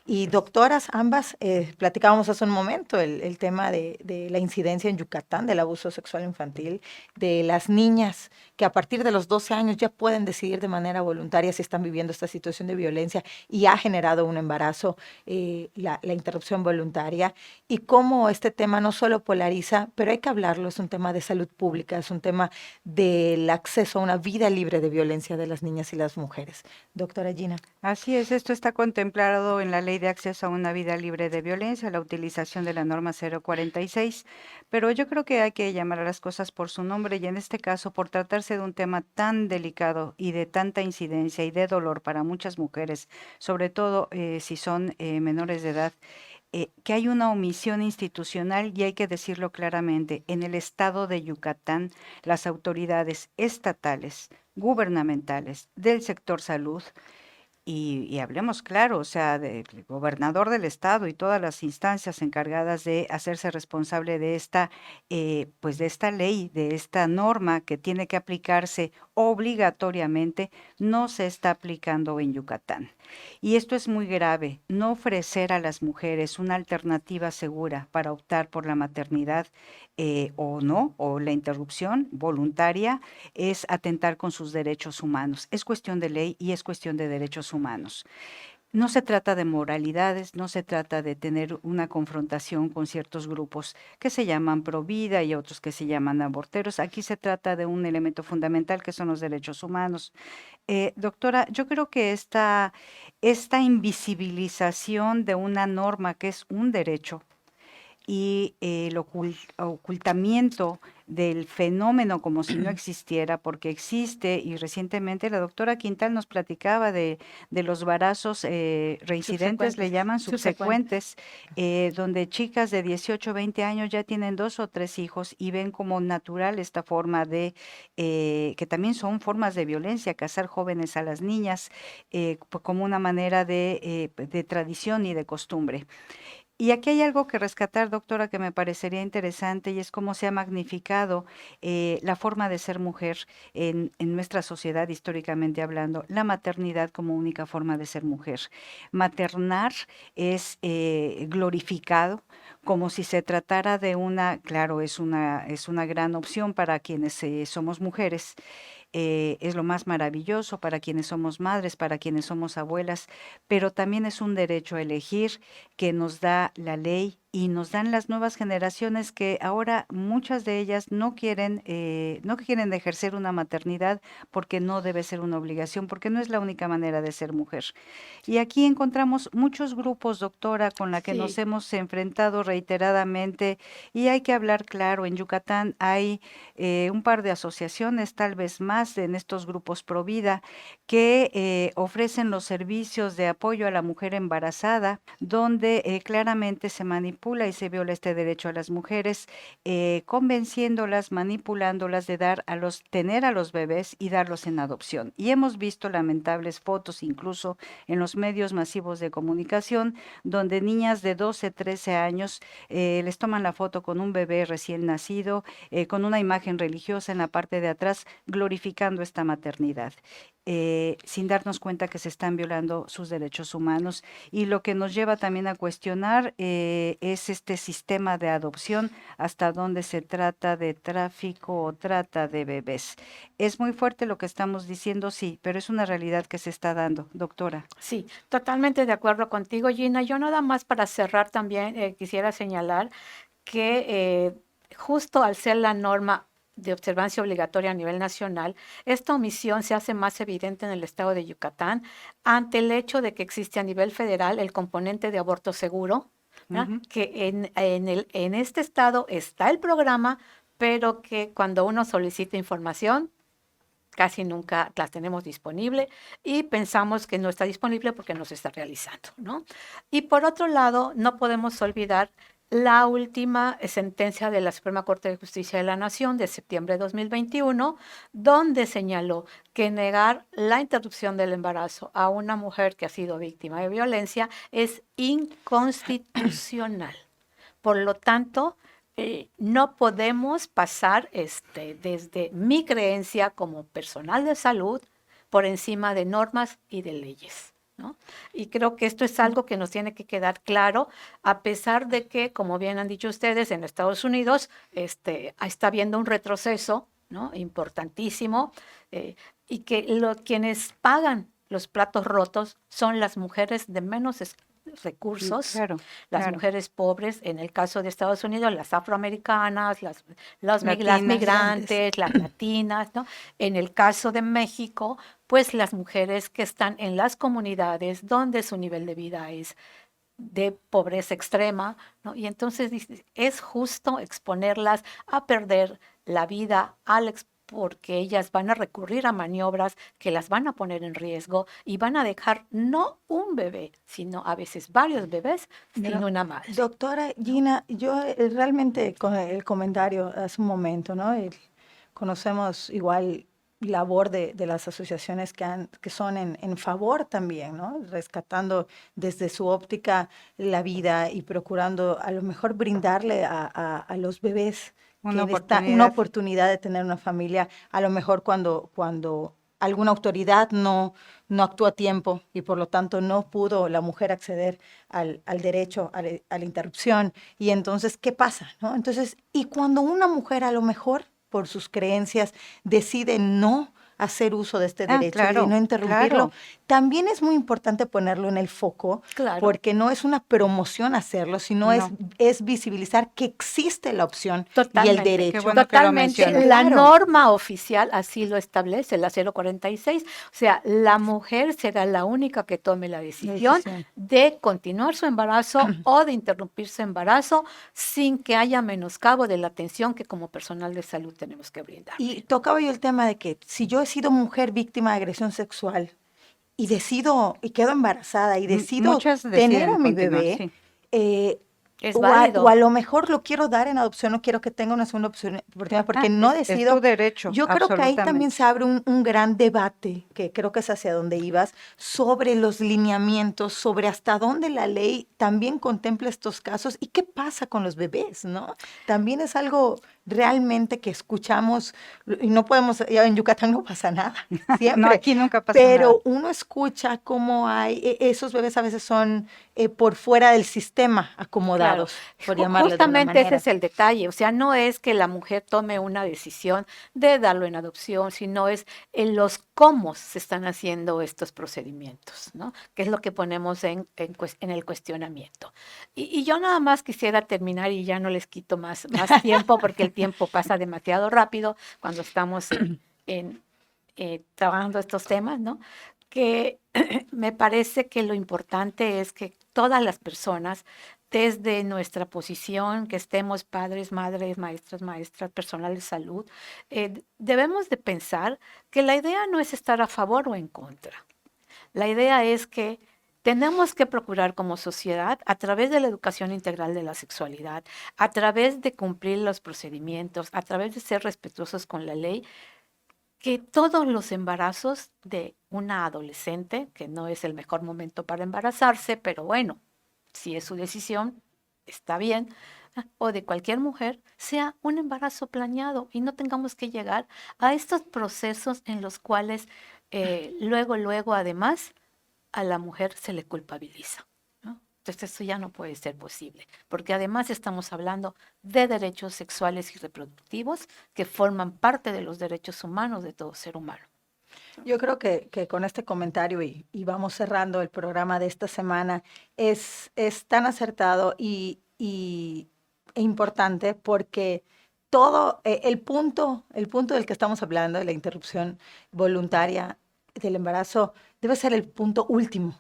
[SPEAKER 1] Y doctoras, ambas, platicábamos hace un momento el tema de la incidencia en Yucatán del abuso sexual infantil, de las niñas que a partir de los 12 años ya pueden decidir de manera voluntaria si están viviendo esta situación de violencia y ha generado un embarazo, la interrupción voluntaria, y cómo este tema no solo polariza, pero hay que hablarlo, es un tema de salud pública, es un tema del acceso a una vida libre de violencia de las niñas y las mujeres. Doctora Gina.
[SPEAKER 2] Así es, esto está contemplado en la Ley de Acceso a una Vida Libre de Violencia, la utilización de la norma 046, pero yo creo que hay que llamar a las cosas por su nombre y en este caso, por tratarse de un tema tan delicado y de tanta incidencia y de dolor para muchas mujeres, sobre todo si son menores de edad, que hay una omisión institucional y hay que decirlo claramente. En el estado de Yucatán, las autoridades estatales, gubernamentales, del sector salud, y hablemos claro, o sea, del gobernador del estado y todas las instancias encargadas de hacerse responsable de esta, pues de esta ley, de esta norma que tiene que aplicarse obligatoriamente, no se está aplicando en Yucatán. Y esto es muy grave, no ofrecer a las mujeres una alternativa segura para optar por la maternidad o no, o la interrupción voluntaria, es atentar con sus derechos humanos. Es cuestión de ley y es cuestión de derechos humanos. No se trata de moralidades, no se trata de tener una confrontación con ciertos grupos que se llaman pro vida y otros que se llaman aborteros. Aquí se trata de un elemento fundamental que son los derechos humanos. Doctora, yo creo que esta invisibilización de una norma que es un derecho y el ocultamiento del fenómeno como si no existiera, porque existe, y recientemente la doctora Quintal nos platicaba de los embarazos reincidentes, le
[SPEAKER 3] Subsecuentes.
[SPEAKER 2] llaman
[SPEAKER 3] Subsecuentes.
[SPEAKER 2] subsecuentes, donde chicas de 18, 20 años ya tienen 2 o 3 hijos y ven como natural esta forma de, que también son formas de violencia, casar jóvenes a las niñas, como una manera de tradición y de costumbre. Y aquí hay algo que rescatar, doctora, que me parecería interesante y es cómo se ha magnificado la forma de ser mujer en nuestra sociedad, históricamente hablando, la maternidad como única forma de ser mujer. Maternar es glorificado como si se tratara de claro, es una gran opción para quienes somos mujeres. Es lo más maravilloso para quienes somos madres, para quienes somos abuelas, pero también es un derecho a elegir que nos da la ley y nos dan las nuevas generaciones que ahora muchas de ellas no quieren ejercer una maternidad porque no debe ser una obligación, porque no es la única manera de ser mujer. Y aquí encontramos muchos grupos, doctora, con la que nos
[SPEAKER 3] Sí,
[SPEAKER 2] hemos enfrentado reiteradamente y hay que hablar claro. En Yucatán hay un par de asociaciones, tal vez más, en estos grupos pro vida, que ofrecen los servicios de apoyo a la mujer embarazada, donde claramente se manipula y se viola este derecho a las mujeres, convenciéndolas, manipulándolas de tener a los bebés y darlos en adopción. Y hemos visto lamentables fotos, incluso en los medios masivos de comunicación, donde niñas de 12, 13 años les toman la foto con un bebé recién nacido, con una imagen religiosa en la parte de atrás, glorificando esta maternidad, sin darnos cuenta que se están violando sus derechos humanos. Y lo que nos lleva también a cuestionar es este sistema de adopción, hasta donde se trata de tráfico o trata de bebés. Es muy fuerte lo que estamos diciendo, sí, pero es una realidad que se está dando, doctora.
[SPEAKER 3] sí, totalmente de acuerdo contigo, Gina. Yo nada más para cerrar también quisiera señalar que justo al ser la norma de observancia obligatoria a nivel nacional, esta omisión se hace más evidente en el estado de Yucatán ante el hecho de que existe a nivel federal el componente de aborto seguro, ¿verdad?
[SPEAKER 2] Ujú.
[SPEAKER 3] Que en este estado está el programa, pero que cuando uno solicita información, casi nunca las tenemos disponible y pensamos que no está disponible porque no se está realizando, ¿no? Y por otro lado, no podemos olvidar la última sentencia de la Suprema Corte de Justicia de la Nación de septiembre de 2021, donde señaló que negar la interrupción del embarazo a una mujer que ha sido víctima de violencia es inconstitucional. Por lo tanto, no podemos pasar desde mi creencia como personal de salud por encima de normas y de leyes, ¿no? Y creo que esto es algo que nos tiene que quedar claro, a pesar de que, como bien han dicho ustedes, en Estados Unidos está habiendo un retroceso, ¿no? Importantísimo, y que quienes pagan los platos rotos son las mujeres de menos recursos,
[SPEAKER 2] Claro,
[SPEAKER 3] las
[SPEAKER 2] claro.
[SPEAKER 3] mujeres pobres, en el caso de Estados Unidos, las afroamericanas, las
[SPEAKER 2] Latinas.
[SPEAKER 1] Migrantes.
[SPEAKER 3] migrantes, las latinas, ¿no? En el caso de México, pues las mujeres que están en las comunidades donde su nivel de vida es de pobreza extrema, ¿no? Y entonces es justo exponerlas a perder la vida porque ellas van a recurrir a maniobras que las van a poner en riesgo y van a dejar no un bebé, sino a veces varios bebés sin
[SPEAKER 1] Pero,
[SPEAKER 3] una madre,
[SPEAKER 1] doctora
[SPEAKER 3] ¿no?
[SPEAKER 1] Gina, yo realmente con el comentario hace un momento, ¿no? Conocemos igual labor de las asociaciones que son en favor también, ¿no? Rescatando desde su óptica la vida y procurando a lo mejor brindarle a los bebés
[SPEAKER 2] Una
[SPEAKER 1] una
[SPEAKER 2] oportunidad.
[SPEAKER 1] oportunidad de tener una familia, a lo mejor cuando alguna autoridad no actuó a tiempo y por lo tanto no pudo la mujer acceder al derecho a la interrupción. Y entonces, ¿qué pasa? ¿No? Entonces, y cuando una mujer a lo mejor por sus creencias decide no hacer uso de este
[SPEAKER 2] Ah,
[SPEAKER 1] derecho y de no
[SPEAKER 2] claro,
[SPEAKER 1] interrumpirlo,
[SPEAKER 2] claro.
[SPEAKER 1] también es muy importante ponerlo en el foco,
[SPEAKER 3] Claro.
[SPEAKER 1] porque no es una promoción hacerlo, sino
[SPEAKER 2] No.
[SPEAKER 1] es visibilizar que existe la opción y el
[SPEAKER 3] Totalmente, qué
[SPEAKER 1] derecho.
[SPEAKER 2] bueno que lo
[SPEAKER 3] Totalmente.
[SPEAKER 2] mencionas.
[SPEAKER 3] La
[SPEAKER 1] Claro.
[SPEAKER 3] norma oficial así lo establece, la 046. O sea, la mujer será la única que tome la decisión de continuar su embarazo o de interrumpir su embarazo sin que haya menoscabo de la atención que como personal de salud tenemos que brindar.
[SPEAKER 1] Y tocaba yo el tema de que si yo he sido mujer víctima de agresión sexual y decido, y quedo embarazada y decido
[SPEAKER 2] Muchas
[SPEAKER 1] tener
[SPEAKER 2] deciden
[SPEAKER 1] a mi
[SPEAKER 2] continuar,
[SPEAKER 1] bebé,
[SPEAKER 2] sí.
[SPEAKER 3] Es
[SPEAKER 1] o
[SPEAKER 3] válido.
[SPEAKER 1] a lo mejor lo quiero dar en adopción, no quiero que tenga una segunda oportunidad, porque no
[SPEAKER 2] es
[SPEAKER 1] decido.
[SPEAKER 2] tu derecho,
[SPEAKER 1] Yo creo que ahí también
[SPEAKER 2] absolutamente.
[SPEAKER 1] se abre un gran debate, que creo que es hacia donde ibas, sobre los lineamientos, sobre hasta dónde la ley también contempla estos casos y qué pasa con los bebés, ¿no? También es algo realmente que escuchamos y no podemos, ya en Yucatán no pasa nada,
[SPEAKER 2] No,
[SPEAKER 1] siempre,
[SPEAKER 2] aquí nunca pasa nada.
[SPEAKER 1] pero uno escucha cómo hay, esos bebés a veces son por fuera del sistema acomodados, por llamarle de una
[SPEAKER 3] Justamente ese
[SPEAKER 1] manera.
[SPEAKER 3] es el detalle, o sea, no es que la mujer tome una decisión de darlo en adopción, sino es en los cómo se están haciendo estos procedimientos, ¿no? Que es lo que ponemos en el cuestionamiento. Y yo nada más quisiera terminar y ya no les quito más tiempo porque el tiempo pasa demasiado rápido cuando estamos trabajando estos temas, ¿no? Que me parece que lo importante es que todas las personas, desde nuestra posición, que estemos padres, madres, maestras, personal de salud, debemos de pensar que la idea no es estar a favor o en contra. La idea es que tenemos que procurar como sociedad, a través de la educación integral de la sexualidad, a través de cumplir los procedimientos, a través de ser respetuosos con la ley, que todos los embarazos de una adolescente, que no es el mejor momento para embarazarse, pero bueno, si es su decisión, está bien, o de cualquier mujer, sea un embarazo planeado y no tengamos que llegar a estos procesos en los cuales luego, además, a la mujer se le culpabiliza, ¿no? Entonces eso ya no puede ser posible, porque además estamos hablando de derechos sexuales y reproductivos que forman parte de los derechos humanos de todo ser humano.
[SPEAKER 1] Yo creo que con este comentario y vamos cerrando el programa de esta semana, es tan acertado e importante porque todo el punto del que estamos hablando, de la interrupción voluntaria del embarazo, debe ser el punto último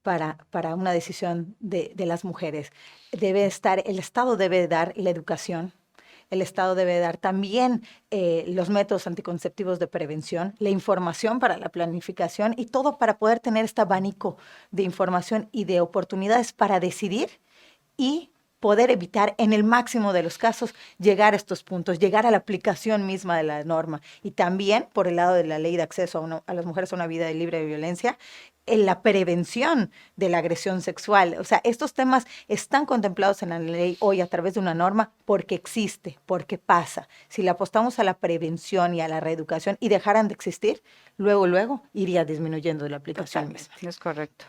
[SPEAKER 1] para una decisión de las mujeres. El Estado debe dar la educación. El Estado debe dar también los métodos anticonceptivos de prevención, la información para la planificación y todo para poder tener este abanico de información y de oportunidades para decidir y poder evitar en el máximo de los casos llegar a estos puntos, llegar a la aplicación misma de la norma. Y también por el lado de la ley de acceso a las mujeres a una vida libre de violencia, en la prevención de la agresión sexual. O sea, estos temas están contemplados en la ley hoy a través de una norma porque existe, porque pasa. Si le apostamos a la prevención y a la reeducación y dejaran de existir, luego iría disminuyendo la aplicación misma.
[SPEAKER 2] Es correcto.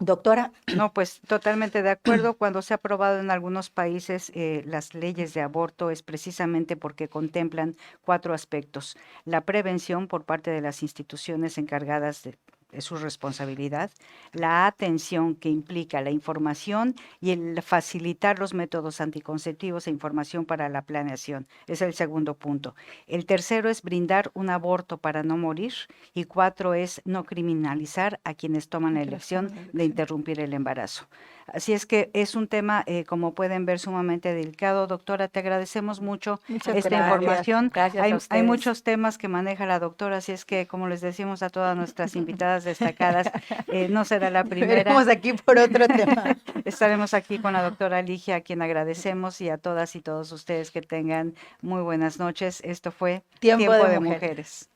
[SPEAKER 1] Doctora.
[SPEAKER 2] No, pues totalmente de acuerdo. Cuando se ha aprobado en algunos países las leyes de aborto es precisamente porque contemplan 4 aspectos. La prevención por parte de las instituciones encargadas de su responsabilidad, la atención que implica la información y el facilitar los métodos anticonceptivos e información para la planeación. Es el segundo punto. El tercero es brindar un aborto para no morir y 4 es no criminalizar a quienes toman la elección de interrumpir el embarazo. Así es que es un tema, como pueden ver, sumamente delicado. Doctora, te agradecemos mucho esta información.
[SPEAKER 3] Gracias a
[SPEAKER 2] Hay
[SPEAKER 3] ustedes.
[SPEAKER 2] muchos temas que maneja la doctora, así es que, como les decimos a todas nuestras invitadas destacadas, no será la primera.
[SPEAKER 1] Veremos aquí por otro tema.
[SPEAKER 2] Estaremos aquí con la doctora Ligia, a quien agradecemos, y a todas y todos ustedes que tengan muy buenas noches. Esto fue
[SPEAKER 1] Tiempo de
[SPEAKER 2] Mujeres.